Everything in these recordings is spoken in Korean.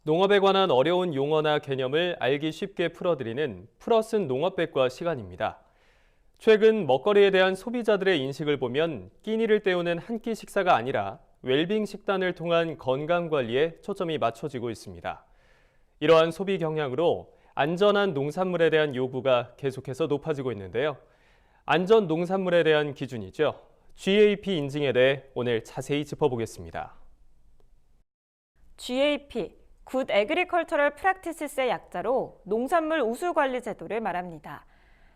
농업에 관한 어려운 용어나 개념을 알기 쉽게 풀어드리는 풀어쓴 농업백과 시간입니다. 최근 먹거리에 대한 소비자들의 인식을 보면 끼니를 때우는 한 끼 식사가 아니라 웰빙 식단을 통한 건강관리에 초점이 맞춰지고 있습니다. 이러한 소비 경향으로 안전한 농산물에 대한 요구가 계속해서 높아지고 있는데요. 안전 농산물에 대한 기준이죠. GAP 인증에 대해 오늘 자세히 짚어보겠습니다. GAP, Good Agricultural Practices의 약자로 농산물 우수 관리 제도를 말합니다.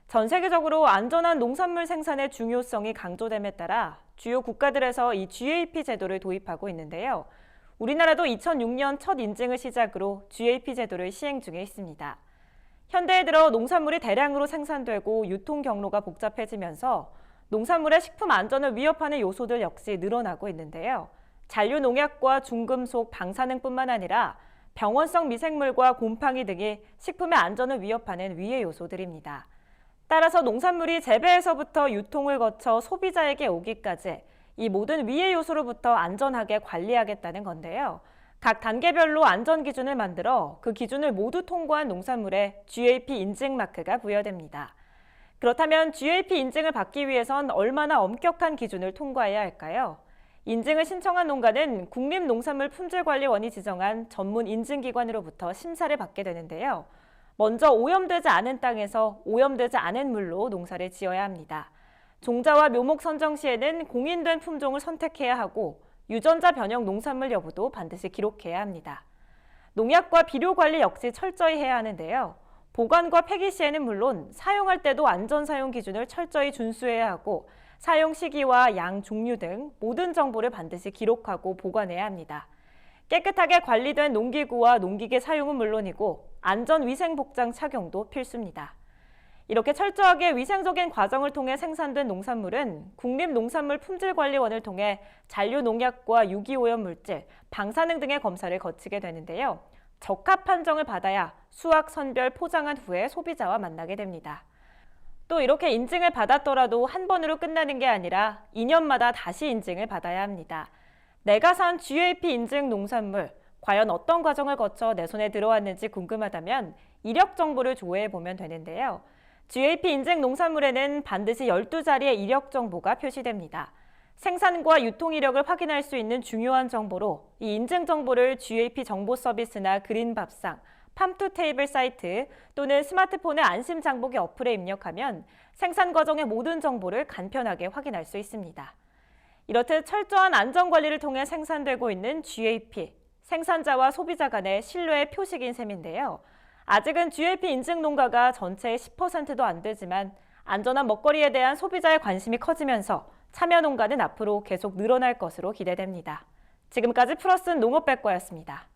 전 세계적으로 안전한 농산물 생산의 중요성이 강조됨에 따라 주요 국가들에서 이 GAP 제도를 도입하고 있는데요. 우리나라도 2006년 첫 인증을 시작으로 GAP 제도를 시행 중에 있습니다. 현대에 들어 농산물이 대량으로 생산되고 유통 경로가 복잡해지면서 농산물의 식품 안전을 위협하는 요소들 역시 늘어나고 있는데요. 잔류 농약과 중금속, 방사능뿐만 아니라 병원성 미생물과 곰팡이 등이 식품의 안전을 위협하는 위해 요소들입니다. 따라서 농산물이 재배에서부터 유통을 거쳐 소비자에게 오기까지 이 모든 위해 요소로부터 안전하게 관리하겠다는 건데요. 각 단계별로 안전 기준을 만들어 그 기준을 모두 통과한 농산물에 GAP 인증 마크가 부여됩니다. 그렇다면 GAP 인증을 받기 위해선 얼마나 엄격한 기준을 통과해야 할까요? 인증을 신청한 농가는 국립농산물품질관리원이 지정한 전문 인증기관으로부터 심사를 받게 되는데요. 먼저 오염되지 않은 땅에서 오염되지 않은 물로 농사를 지어야 합니다. 종자와 묘목 선정 시에는 공인된 품종을 선택해야 하고 유전자 변형 농산물 여부도 반드시 기록해야 합니다. 농약과 비료 관리 역시 철저히 해야 하는데요. 보관과 폐기 시에는 물론 사용할 때도 안전사용 기준을 철저히 준수해야 하고 사용 시기와 양 종류 등 모든 정보를 반드시 기록하고 보관해야 합니다. 깨끗하게 관리된 농기구와 농기계 사용은 물론이고 안전위생복장 착용도 필수입니다. 이렇게 철저하게 위생적인 과정을 통해 생산된 농산물은 국립농산물품질관리원을 통해 잔류농약과 유기오염물질, 방사능 등의 검사를 거치게 되는데요. 적합 판정을 받아야 수확, 선별, 포장한 후에 소비자와 만나게 됩니다. 또 이렇게 인증을 받았더라도 한 번으로 끝나는 게 아니라 2년마다 다시 인증을 받아야 합니다. 내가 산 GAP 인증 농산물, 과연 어떤 과정을 거쳐 내 손에 들어왔는지 궁금하다면 이력 정보를 조회해 보면 되는데요. GAP 인증 농산물에는 반드시 12자리의 이력 정보가 표시됩니다. 생산과 유통 이력을 확인할 수 있는 중요한 정보로 이 인증 정보를 GAP 정보 서비스나 그린밥상, 팜투테이블 사이트 또는 스마트폰의 안심장보기 어플에 입력하면 생산 과정의 모든 정보를 간편하게 확인할 수 있습니다. 이렇듯 철저한 안전관리를 통해 생산되고 있는 GAP, 생산자와 소비자 간의 신뢰의 표식인 셈인데요. 아직은 GAP 인증 농가가 전체의 10%도 안 되지만 안전한 먹거리에 대한 소비자의 관심이 커지면서 참여 농가는 앞으로 계속 늘어날 것으로 기대됩니다. 지금까지 풀어쓴 농업백과였습니다.